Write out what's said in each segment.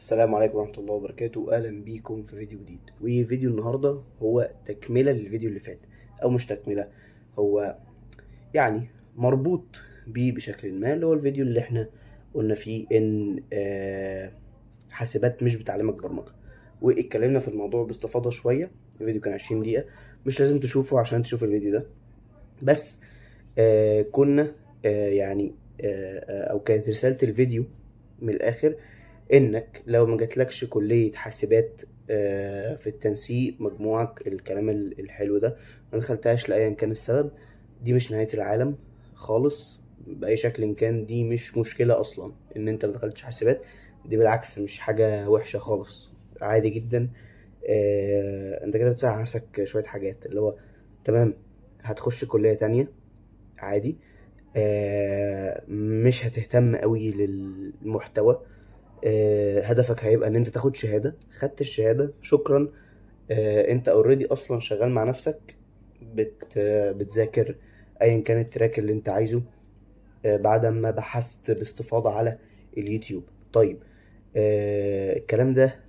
السلام عليكم ورحمة الله وبركاته. أهلا بيكم في فيديو جديد. وفيديو النهاردة هو تكملة للفيديو اللي فات، أو مش تكملة، هو يعني مربوط بيه بشكل ما، اللي هو الفيديو اللي احنا قلنا فيه إن حاسبات مش بتعلمك برمجة، واتكلمنا في الموضوع باستفاضة شوية. الفيديو كان 20 دقيقة، مش لازم تشوفه عشان تشوف الفيديو ده، بس كنا يعني أو كانت رسالة الفيديو من الآخر انك لو ما جاتلكش كلية حاسبات في التنسيق مجموعك الكلام الحلو ده ما دخلتهاش لأيا كان السبب، دي مش نهاية العالم خالص بأي شكل كان. دي مش مشكلة أصلا إن أنت ما دخلتش حاسبات، دي بالعكس مش حاجة وحشة خالص، عادي جدا. أنت كده بتساعد نفسك شوية حاجات، اللي هو تمام هتخش كلية تانية عادي، مش هتهتم قوي للمحتوى، هدفك هيبقى ان انت تاخد شهادة، خدت الشهادة شكرا. انت اوريدي اصلا شغال مع نفسك، بتذاكر ايا كان التراك اللي انت عايزه بعد ما بحثت باستفاضة على اليوتيوب. طيب الكلام ده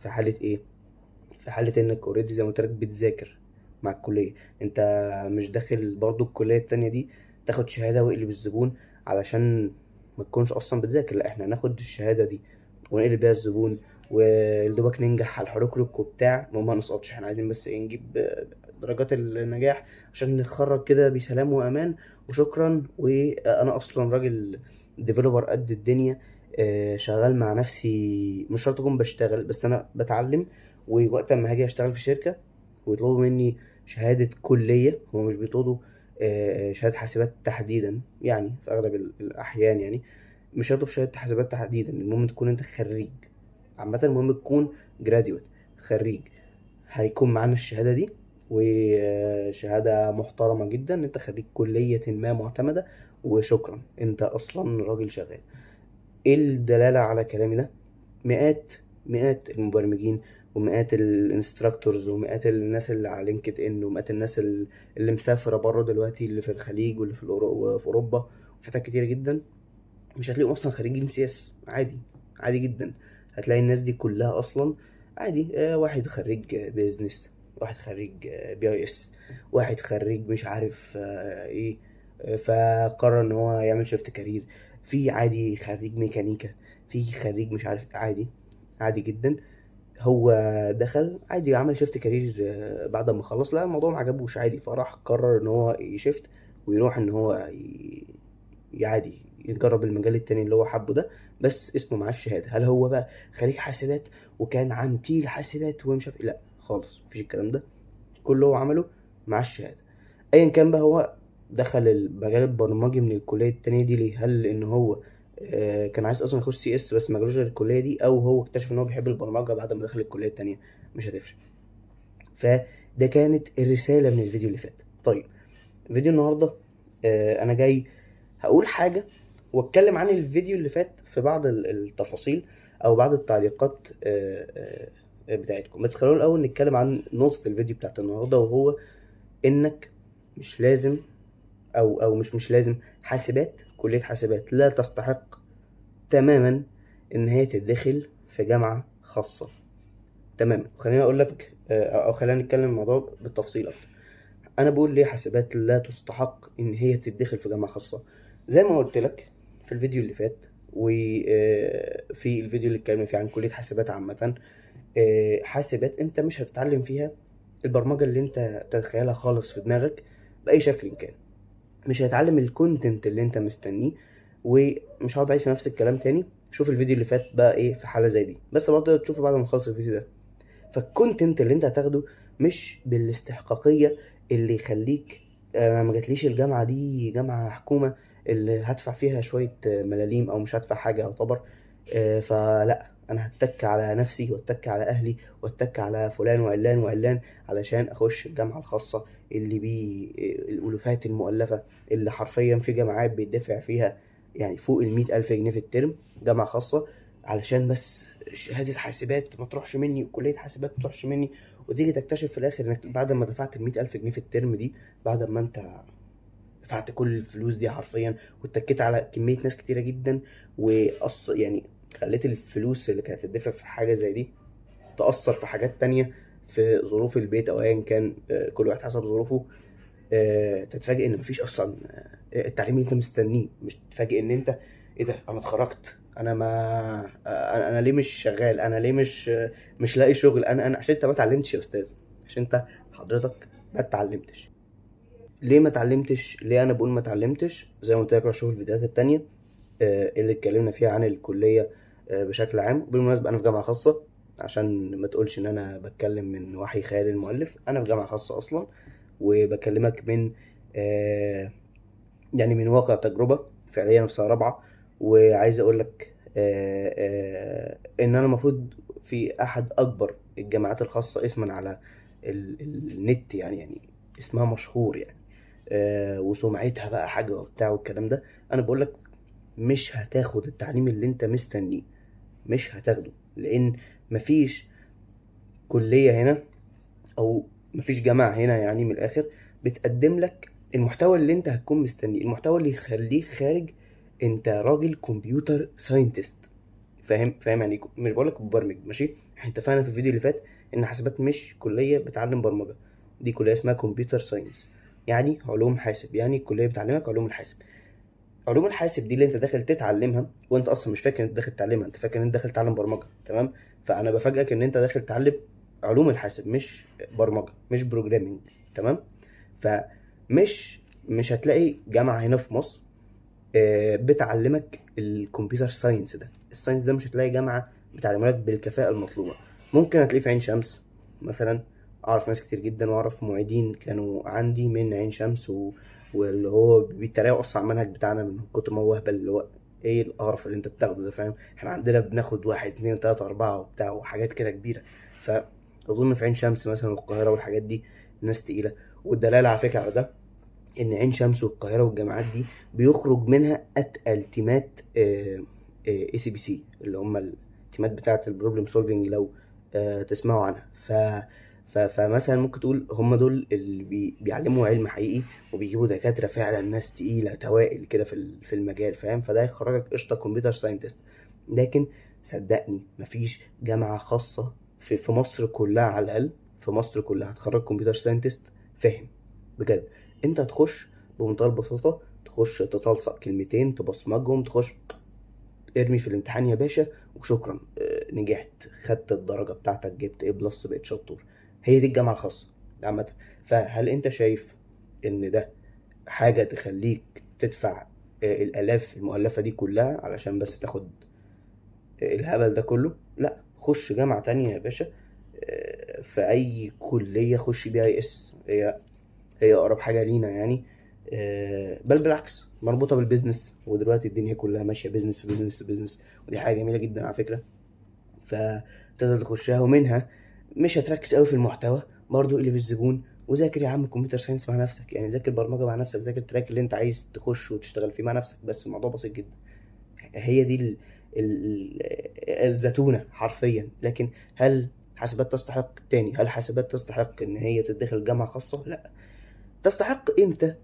في حالة ايه؟ في حالة انك اوريدي زي ما قلت لك بتذاكر مع الكلية. انت مش داخل برضو الكلية التانية دي تاخد شهادة واقلب الزبون علشان ما تكونش اصلا بتذاكر، لا احنا هناخد الشهادة دي ونقلب بيها الزبون ودوبك ننجح على الحركرك وبتاع، وما نسقطش. احنا عايزين بس ايه؟ نجيب درجات النجاح عشان نتخرج كده بسلام وامان وشكرا. وانا اصلا راجل ديفلوبر قد الدنيا، شغال مع نفسي، مش شرط اكون بشتغل بس انا بتعلم. ووقت ما هاجي اشتغل في شركة ويطلبوا مني شهادة كلية، هو مش بيطلبوا شهادة حاسبات تحديدا، يعني في اغلب الاحيان يعني مش هيطلب شهادة حاسبات تحديدا، المهم تكون انت خريج. عامة المهم تكون جراديويت، خريج. هيكون معانا الشهادة دي، وشهادة محترمة جدا، انت خريج كلية ما معتمدة، وشكرا انت اصلا راجل شغال. ايه الدلالة على كلامي ده؟ مئات المبرمجين ومئات الانستراكتورز ومئات الناس اللي على لينكد ان ومئات الناس اللي مسافرة بره دلوقتي، اللي في الخليج واللي في اوروبا وفي حتت كتيرة جدا، مش هتلاقيهم اصلا خريجين سياسة. عادي، عادي جدا. هتلاقي الناس دي كلها اصلا عادي، واحد خريج بيزنس، واحد خريج BIS، واحد خريج مش عارف ايه، فقرر ان هو يعمل شيفت كارير. في عادي خريج ميكانيكا، في خريج مش عارف، عادي، عادي جدا. هو دخل عادي عمل شيفت كارير بعد ما خلص، لا الموضوع ما عجبوش عادي، فراح قرر ان هو يشيفت ويروح ان هو عادي يجرب المجال التاني اللي هو حبه ده، بس اسمه معاه الشهاده. هل هو بقى خريج حاسبات وكان عن تيل حاسبات ومش عارف إيه؟ لا خالص، مفيش الكلام ده. كل اللي هو عمله معاه الشهاده. ايا كان بقى هو دخل المجال البرمجي من الكليه التانية دي ليه؟ هل ان هو كان عايز اصلا يخش CS بس ما جالوش غير الكليه دي، او هو اكتشف ان هو بيحب البرمجه بعد ما دخل الكليه التانية؟ مش هتفرق. فده كانت الرساله من الفيديو اللي فات. طيب فيديو النهارده انا جاي هقول حاجه واتكلم عن الفيديو اللي فات في بعض التفاصيل او بعض التعليقات بتاعتكم. بس خلونا الاول نتكلم عن نقطه الفيديو بتاعت النهارده، وهو انك مش لازم او مش لازم، حاسبات، كليه حاسبات لا تستحق تماما ان هي تدخل في جامعه خاصه تماما. خليني اقول لك او خلينا نتكلم الموضوع بالتفصيل اكتر. انا بقول ليه حاسبات لا تستحق ان هي تتدخل في جامعه خاصه. زي ما قلت لك في الفيديو اللي فات، وفي الفيديو اللي اتكلمنا فيه عن كليه حاسبات عامه، حاسبات انت مش هتتعلم فيها البرمجه اللي انت تتخيلها خالص في دماغك باي شكل كان. مش هتتعلم الكونتنت اللي انت مستنيه. ومش هقعد اعيد في نفس الكلام تاني، شوف الفيديو اللي فات بقى ايه في حاله زي دي، بس برضه تشوفه بعد ما نخلص الفيديو ده. فالكونتنت اللي انت هتاخده مش بالاستحقاقية اللي يخليك ما جاتليش الجامعة دي جامعة حكومة اللي هدفع فيها شوية ملاليم او مش هدفع حاجة يعتبر، فلا انا هتك على نفسي واتك على اهلي واتك على فلان وعلان وعلان علشان اخش الجامعة الخاصة اللي بيه الالوفات المؤلفة، اللي حرفيا في جامعات بيدفع فيها يعني فوق 100,000 جنيه في الترم، جامعة خاصة علشان بس شهادة حاسبات ما تروحش مني وكلية حاسبات ما تروحش مني. وتيجي تكتشف في الآخر إنك بعد ما دفعت 100,000 جنيه في الترم دي، بعد ما أنت دفعت كل الفلوس دي حرفيا واتكيت على كمية ناس كتيرة جدا، يعني خليت الفلوس اللي كانت تدفع في حاجة زي دي تأثر في حاجات تانية، في ظروف البيت أو أيا كان، كل واحد حسب ظروفه. تتفاجئ إن مفيش أصلا التعليم اللي أنت مستنيه. مش تتفاجئ إن أنت إيه ده، أنا اتخرجت، أنا ما أنا ليه مش شغال، أنا ليه مش لاقي شغل. أنا عشان أنت ما اتعلمتش يا أستاذ، عشان أنت حضرتك ما اتعلمتش. ليه ما اتعلمتش؟ ليه أنا بقول ما اتعلمتش؟ زي ما قلت لك، شوف الفيديوهات التانية اللي اتكلمنا فيها عن الكلية بشكل عام. بالمناسبة أنا في جامعة خاصة، عشان ما تقولش إن أنا بتكلم من وحي خيال المؤلف. أنا في جامعة خاصة أصلا، وبكلمك من يعني من واقع تجربة فعليا في سنة رابعة. وعايز أقول لك إن أنا المفروض في أحد أكبر الجامعات الخاصة اسما على النت، يعني اسمها مشهور يعني، وسمعتها بقى حاجة وبتاع والكلام ده. أنا بقول لك مش هتاخد التعليم اللي انت مستنيه، مش هتاخده، لان مفيش كلية هنا او مفيش جامعة هنا يعني من الاخر بتقدم لك المحتوى اللي انت هتكون مستنيه، المحتوى اللي يخليك خارج انت راجل كمبيوتر ساينتست. فاهم يعني مش بقولك مبرمج، ماشي؟ احنا اتفقنا في الفيديو اللي فات ان حاسبات مش كلية بتعلم برمجة، دي كلية اسمها كمبيوتر ساينس، يعني علوم حاسب، يعني الكلية بتعلمك علوم الحاسب. علوم الحاسب دي اللي انت داخل تتعلمها وانت اصلا مش فاكر انت داخل تتعلمها، انت فاكر ان انت داخل تتعلم برمجه، تمام؟ فانا بفاجئك ان انت داخل تتعلم علوم الحاسب مش برمجه، مش بروجرامينج، تمام؟ فمش مش هتلاقي جامعه هنا في مصر بتعلمك الكمبيوتر ساينس ده، الساينس ده مش هتلاقي جامعه بتعلمها لك بالكفاءه المطلوبه. ممكن هتلاقيه في عين شمس مثلا، اعرف ناس كتير جدا واعرف معيدين كانوا عندي من عين شمس واللي هو بيتريقوا اصلا على المنهج بتاعنا من كتر ما هو اهبل، اللي هو ايه القرف اللي انت بتاخده ده، فاهم؟ احنا عندنا بناخد واحد اتنين تلاته اربعه وبتاع وحاجات كده كبيره. فاظن في عين شمس مثلا والقاهره والحاجات دي ناس تقيله. والدلاله على فكره على ده ان عين شمس والقاهره والجامعات دي بيخرج منها اتقل تيمات اي سي بي سي، اللي هم التيمات بتاعه البروبلم سولفنج، لو تسمعوا عنها. فمثلا ممكن تقول هم دول اللي بيعلموا علم حقيقي، وبيجيبوا دكاتره فعلا ناس تقيله توائل كده في المجال، فاهم؟ فده هيخرجك قشطه كمبيوتر ساينتست. لكن صدقني مفيش جامعه خاصه في مصر كلها، على الاقل في مصر كلها، هتخرج كمبيوتر ساينتست فاهم بجد. انت هتخش بمنتهى البساطة، تخش تتلصق كلمتين تبصمجهم، تخش ارمي في الامتحان يا باشا وشكرا، نجحت، خدت الدرجة بتاعتك، جبت ايه بلس، بقيت شطور. هي دي الجامعة الخاصة عامة. فهل انت شايف ان ده حاجة تخليك تدفع الآلاف المؤلفة دي كلها علشان بس تاخد الهبل ده كله؟ لا، خش جامعة تانية يا باشا، في أي كلية خش بيها اي اس، هي اقرب حاجه لينا يعني. بل بالعكس مربوطه بالبيزنس، ودلوقتي الدنيا كلها ماشيه بيزنس في بيزنس في بيزنس، ودي حاجه جميله جدا على فكره. فتقدر تخشها، ومنها مش هتركز قوي في المحتوى، برضو اللي بالزبون. وذاكر يا عم كمبيوتر ساينس مع نفسك، يعني ذاكر برمجه مع نفسك، ذاكر التراك اللي انت عايز تخش وتشتغل فيه مع نفسك، بس الموضوع بسيط جدا. هي دي الزتونه حرفيا. لكن هل حاسبات تستحق تاني، هل حاسبات تستحق ان هي تدخل جامعه خاصه؟ لا. تستحق امتى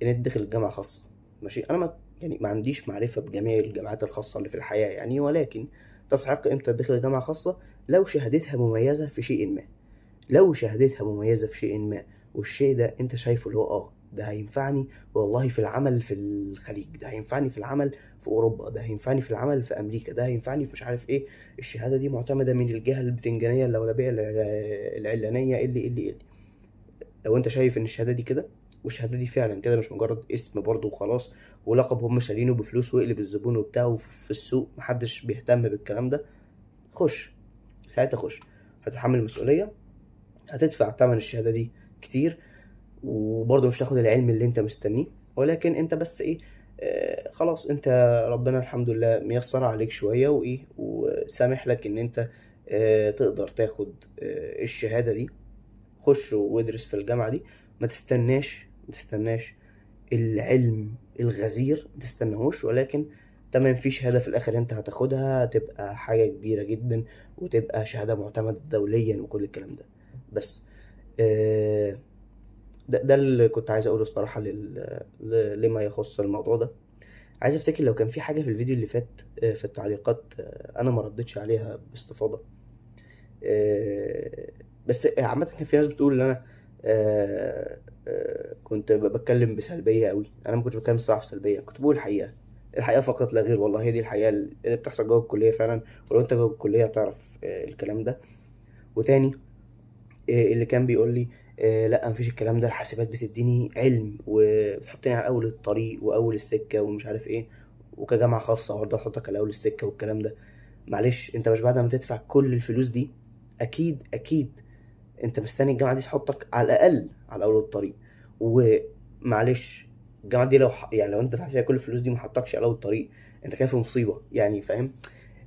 ان تدخل الجامعه خاصه؟ ماشي، انا ما عنديش معرفه بجميع الجامعات الخاصه اللي في الحياه يعني، ولكن تستحق امتى تدخل جامعه خاصه؟ لو شهادتها مميزه في شيء ما، لو شهادتها مميزه في شيء ما، والشيء ده انت شايفه اللي هو ده هينفعني والله في العمل في الخليج، ده هينفعني في العمل في اوروبا، ده هينفعني في العمل في امريكا، ده هينفعني في مش عارف ايه. الشهاده دي معتمده من الجهه البتنجانيه اللولبيه العلانيه اللي لو انت شايف ان الشهاده دي كده، والشهاده دي فعلا كده مش مجرد اسم برضه وخلاص، ولقب هم شارينه بفلوس ويقلب الزبون وبتاع، وفي السوق محدش بيهتم بالكلام ده، خش. ساعتها خش، هتتحمل المسؤوليه، هتدفع تمن الشهاده دي كتير، وبرضه مش تاخد العلم اللي انت مستنيه، ولكن انت بس ايه، خلاص انت ربنا الحمد لله ميسر عليك شويه وايه، وسامح لك ان انت تقدر تاخد الشهاده دي. خش وادرس في الجامعة دي، ما تستناش العلم الغزير، ما تستناهوش، ولكن تمام في شهادة في الآخر أنت هتاخدها، تبقى حاجة كبيرة جدا، وتبقى شهادة معتمدة دوليا وكل الكلام ده. بس آه، ده اللي كنت عايز أقوله الصراحة لما يخص الموضوع ده. عايز افتكر لو كان في حاجه في الفيديو اللي فات في التعليقات انا ما ردتش عليها باستفاضه. بس عامه كان في ناس بتقول ان انا كنت بتكلم بسلبيه قوي. انا ما كنتش بتكلم الصراحه بسلبيه، كنت بقول الحقيقه، الحقيقه فقط لا غير. والله هي دي الحقيقه اللي بتحصل جوه الكليه فعلا، ولو انت جوه الكليه هتعرف الكلام ده. وتاني، اللي كان بيقول لي لا مفيش الكلام ده، حاسبات بتديني علم وبتحطني على اول الطريق واول السكه ومش عارف ايه، وكجامعه خاصه برضه هتحطك على اول السكه والكلام ده. معلش، انت مش بعد ما تدفع كل الفلوس دي اكيد اكيد انت مستني الجامعه دي تحطك على الاقل على اول الطريق؟ ومعلش، الجامعه دي يعني لو انت دفعت فيها كل الفلوس دي ما حطكش على اول الطريق، انت كده في مصيبه يعني، فاهم؟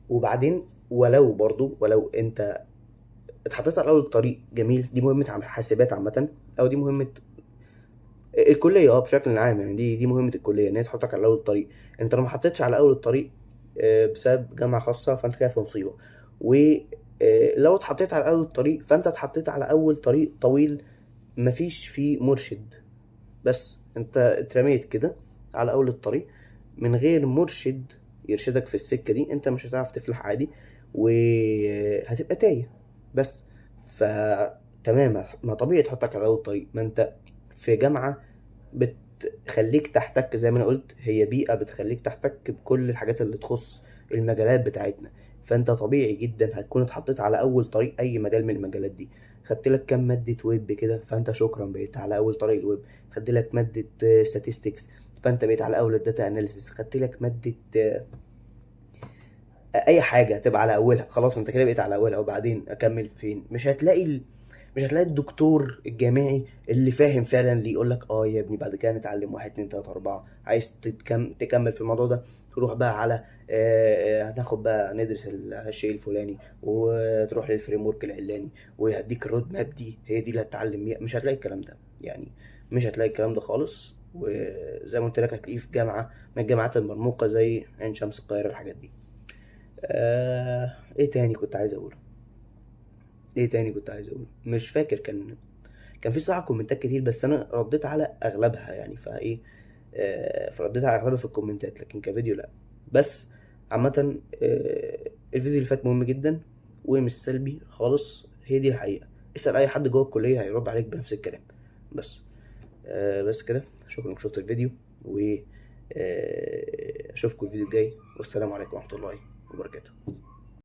وبعدين ولو برضو ولو انت اتحطيت على اول الطريق، جميل، دي مهمه حاسبات عامه، او دي مهمه الكليه بشكل عام يعني. دي مهمه الكليه ان هي تحطك على اول الطريق. انت لو ما حطيتش على اول الطريق بسبب جامعه خاصه، فانت كده في مصيبه. ولو اتحطيت على اول الطريق، فانت اتحطيت على اول طريق طويل مفيش فيه مرشد، بس انت اترميت كده على اول الطريق من غير مرشد يرشدك في السكة دي. انت مش هتعرف تفلح عادي، وهتبقى تايه بس. فتمام، ما طبيعي تحطك على اول الطريق، ما انت في جامعة بتخليك تحتك، زي ما انا قلت، هي بيئة بتخليك تحتك بكل الحاجات اللي تخص المجالات بتاعتنا. فانت طبيعي جدا هتكون اتحطيت على اول طريق اي مجال من المجالات دي. خدت لك كام مادة ويب كده، فانت شكرا بقيت على اول طريق الويب. خدت لك مادة statistics، فانت بقيت على اول الداتا اناليسيس. خدت لك مادة اي حاجة تبقى على اولها، خلاص انت كده بقيت على اولها. وبعدين اكمل فين؟ مش هتلاقي الدكتور الجامعي اللي فاهم فعلا، اللي يقول لك يا ابني بعد كده نتعلم واحد اتنين تلاته اربعه، عايز تكمل في الموضوع ده، تروح بقى على هناخد بقى ندرس الشيء الفلاني، وتروح للفريم ورك العلاني، ويديك الرود ماب دي هي دي اللي هتتعلم بيها. مش هتلاقي الكلام ده يعني، مش هتلاقي الكلام ده خالص. وزي ما قلت لك هتلاقيه في جامعه من الجامعات المرموقه زي عين شمس، القاهره، الحاجات دي. ايه تاني كنت عايز اقوله؟ مش فاكر. كان في صراحة كومنتات كتير، بس انا رديت على اغلبها يعني، فايه فرديت على اغلبها في الكومنتات، لكن كفيديو لا. بس عامة الفيديو اللي فات مهم جدا ومش سلبي خالص، هي دي الحقيقة. اسأل اي حد جوه الكلية هيرد عليك بنفس الكلام. بس بس كده، شكرا انك شفت الفيديو، و اشوفكم الفيديو الجاي، والسلام عليكم ورحمة الله وبركاته.